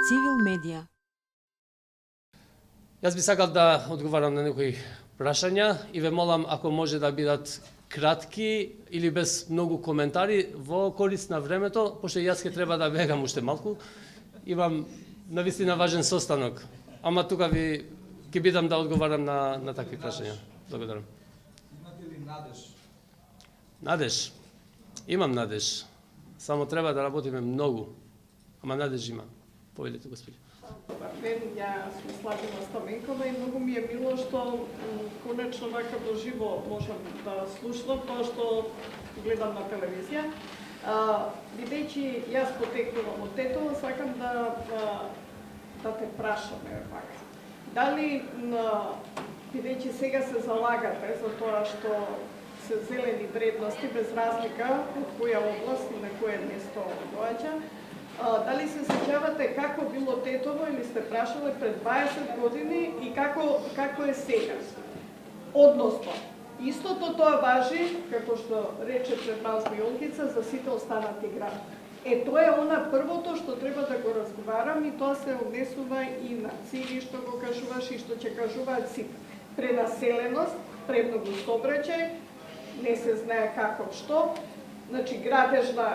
Цивил медија. Јас би сакал да одговарам на некои прашања и ве молам ако може да бидат кратки или без многу коментари во корист на времето, пошто јас ќе треба да бегам уште малку. Имам навистина важен состанок, ама тука ви ќе бидам да одговарам на такви прашања. Благодарам. Имате ли надеж? Надеж. Имам надеж. Само треба да работиме многу. Ама надеж има. Повелете, господи. Мен ја сме Славина Стаменкова и многу ми е мило што конечно вака во живо можам да слушнам тоа што гледам на телевизија. Бидејќи јас потекнувам од Тетово, сакам да те прашаме пак. Дали бидејќи сега се залагате за тоа што се зелени вредности без разлика од која област и на кое место доаѓа, дали се сеќавате како било Тетово или сте прашале пред 20 години и како е сега? Односно, истото тоа важи, како што рече пред малку Јолкица, за сите останати градови. Тоа е она првото што треба да го разговарам и тоа се однесува и на циги, што го кажуваш и што ќе кажуваат сите. Пренаселеност, премногу сообраќај, не се знае како што, значи градежна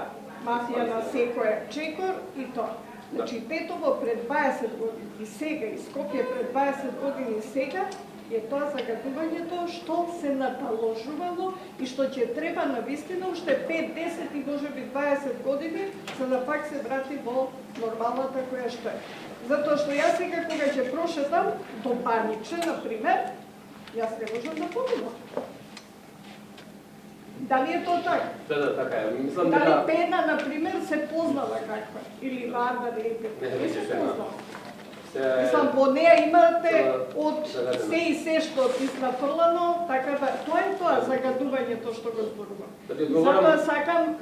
мафија на секој чекор и тоа. Значи Тетово пред 20 години и сега, и Скопје пред 20 години и сега, е тоа загадувањето што се наталожувало и што ќе треба навистина уште 5, 10 и можеби 20 години за да пак се врати во нормалната која што е. Затоа што јас сега кога ќе прошетам до Баниче, например, јас не можам да поминам. Дали е тоа така? Да, така е. Мислам Дали дека Пена, например, се познава каква? Или Вардар, или Петра? Не се познава. Мислам, по неја имате од се и се што изнафрлано, така да, тоа е тоа загадувањето што го зборувам.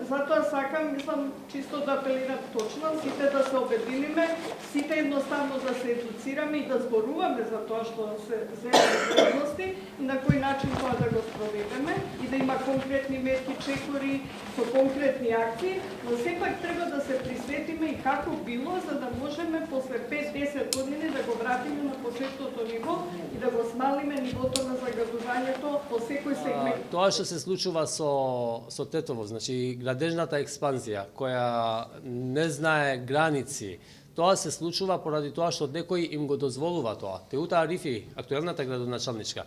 Затоа сакам, мислам, чисто да апелирам точно, сите да се обединиме, сите едноставно да се едуцираме и да зборуваме за тоа што се зелени вредности и на кој начин тоа да го спроведеме и да има конкретни мерки, чекори, со конкретни акции, но сепак треба да се присветиме и како било, за да можеме после 5-10 години да го вратиме на почетното ниво и да го смалиме нивото на загадувањето по секој сегмент. Тоа што се случува со Тетово, значи градежната експанзија која не знае граници, тоа се случува поради тоа што некој им го дозволува тоа. Теута Арифи, актуелната градоначалничка,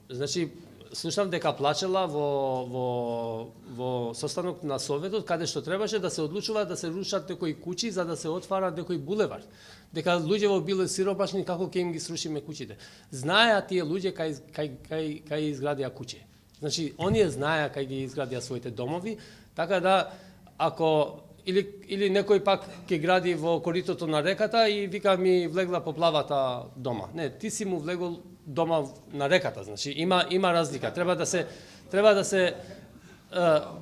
значи слушам дека плачела во состанок на Советот, каде што требаше да се одлучува да се рушат некои куќи за да се отвара некој булевар. Дека луѓето биле сиропашни, како ќе им ги срушиме куќите. Знаеа тие луѓе кај изградија куќи. Значи, оние знаеа кај ги изградија своите домови, така да ако или некој пак ќе гради во коритото на реката и вика ми влегла поплавата дома. Не, ти си му влегол дома на реката, значи има разлика. Треба да се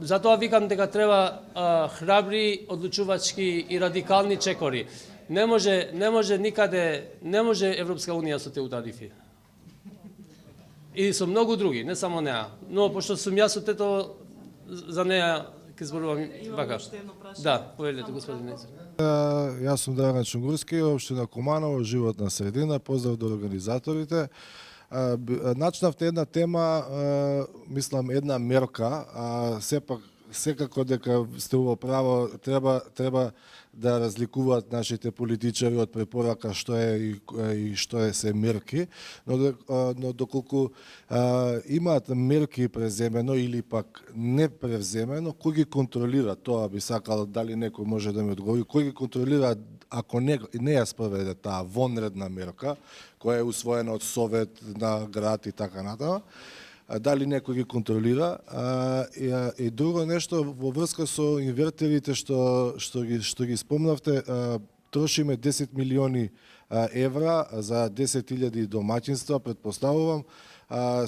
затоа викам дека треба храбри, одлучувачки и радикални чекори. Не може никаде, не може Европска унија со Теута Арифи. И со многу други, не само неа. Но пошто сум јас од Тетово, за неа ќе зборувам вака. Да, повелете, господин Нецер. Јас сум Драган Чунгурски, општина Куманово, животна средина, поздрав до организаторите. Начнавте една тема, мислам една мерка, сепак секако дека сте во право, треба да разликуваат нашите политичари од препорака што е и што е се мерки, но доколку имаат мерки преземено или пак не превземено, кој ги контролира? Тоа би сакал, дали некој може да ми одговори, кој ги контролира ако не ја спроведе таа вонредна мерка, која е усвоена од Совет на град и така натаму, дали некој ги контролира, и друго нешто во врска со инвертерите што ги спомнавте, трошиме 10 милиони евра за 10.000 домаќинства, претпоставувам.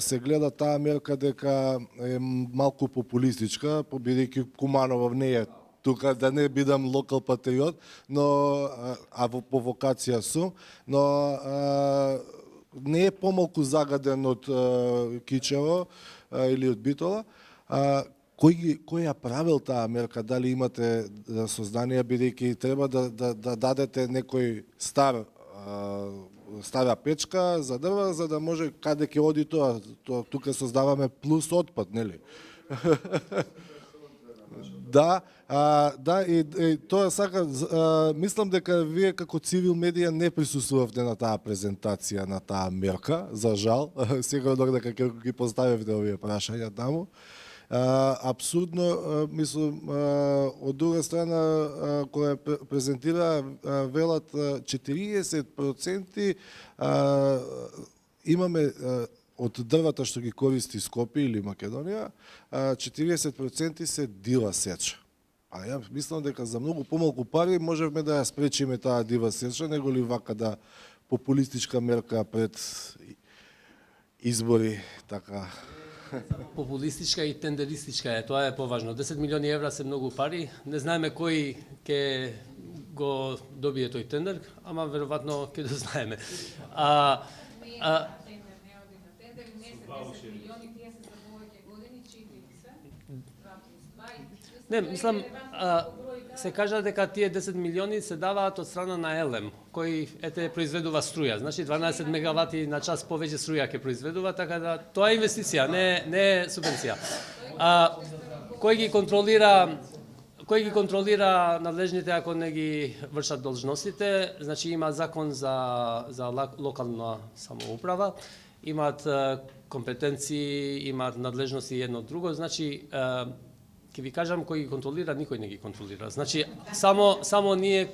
Се гледа таа мерка дека е малку популистичка, бидејќи Куманово не е тука, да не бидам локал патриот, но по вокација сум, но не е помалку загаден од Кичево или од Битола. кој ја правил таа мерка, дали имате сознание, бидејќи треба да дадете некој стара печка за дрва, за да може каде ќе оди тоа, тука создаваме плюс отпад, нели? Да, и тоа сака, мислам дека вие како цивил медија не присуствувавте на таа презентација на таа мерка, за жал, сигурно дека ќе ги поставивте овие прашања таму. Апсурдно, мислам, од друга страна, која презентира, велат 40% имаме од дрвата што ги користи Скопје или Македонија, 40% се дива сеча. А ја мислам дека за многу помалку пари можевме да ја спречиме таа дива сеча, него ли вака да популистичка мерка пред избори, така. Популистичка и тендеристичка е, тоа е поважно. 10 милиони евра се многу пари, не знаеме кој ќе го добие тој тендер, ама веројатно ќе го знаеме. Не, мислам, се кажа дека тие 10 милиони се даваат од страна на ЕЛЕМ, кој произведува струја. Значи 12 мегавати на час повеќе струја ќе произведува, така да тоа е инвестиција, не субвенција. Кој ги контролира надлежните ако не ги вршат должностите? Значи има закон за локална самоуправа, имаат компетенции, имаат надлежности едно друго, значи ќе ви кажам кој ги контролира, никој не ги контролира. Значи само ние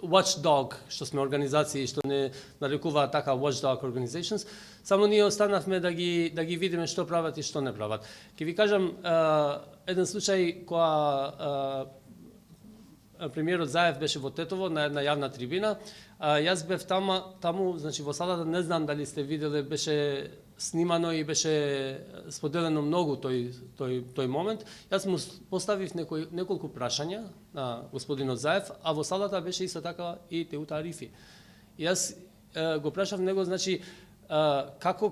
watchdog, што сме организации што не нарекуваат така watchdog organizations, само ние останавме да ги видиме што прават и што не прават. Ќе ви кажам еден случај кога премиерот Заев беше во Тетово на една јавна трибина. Јас бев таму, значи во салата, не знам дали сте виделе, беше снимано и беше споделено многу тој момент. Јас му поставив неколку прашања на господинот Заев, а во салата беше исто така и Теута Арифи. Јас го прашав него, значи, како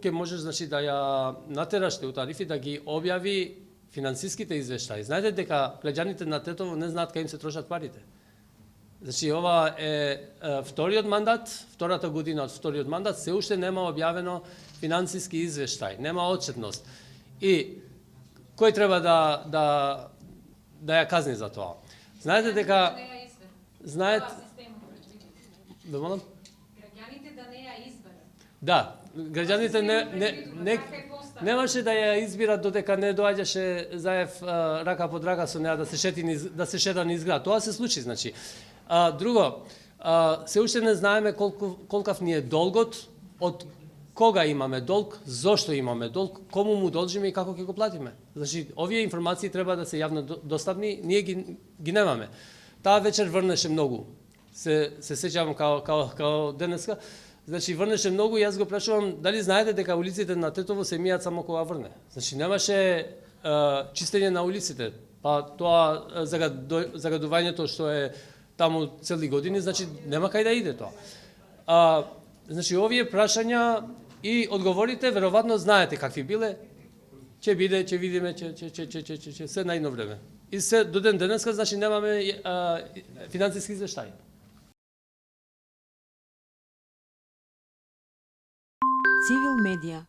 ќе можеш, значи, да ја натераш Теута Арифи да ги објави финансиските извештаи. Знаете дека граѓаните на Тетово не знаат кај им се трошат парите. Значи, ова е втората година од вториот мандат, се уште нема објавено финансиски извештај, нема отчетност. И кој треба да ја казни за тоа? Знаете дека Граѓаните да не ја изберат. Да, граѓаните немаше да ја избират додека не доаѓаше Заев рака под рака со неа да се шета низ град. Тоа се случи, значи. Друго, се уште не знаеме колкав ни е долгот, од кога имаме долг, зошто имаме долг, кому му должиме и како ќе го платиме. Значи, овие информации треба да се јавно достапни, ние ги немаме. Таа вечер врнеше многу. Се сеќавам као денеска. Значи, врнеше многу и јас го прашувам дали знаете дека улиците на Тетово се мијат само кога врне. Значи, немаше чистење на улиците, па тоа загадувањето што е таму цели години, значи нема кај да иде тоа. Значи, овие прашања и одговорите, веројатно знаете какви биле, ќе видиме, ќе се најдно време. И се до ден денеска, значи немаме финансиски извештаи. Цивил медија.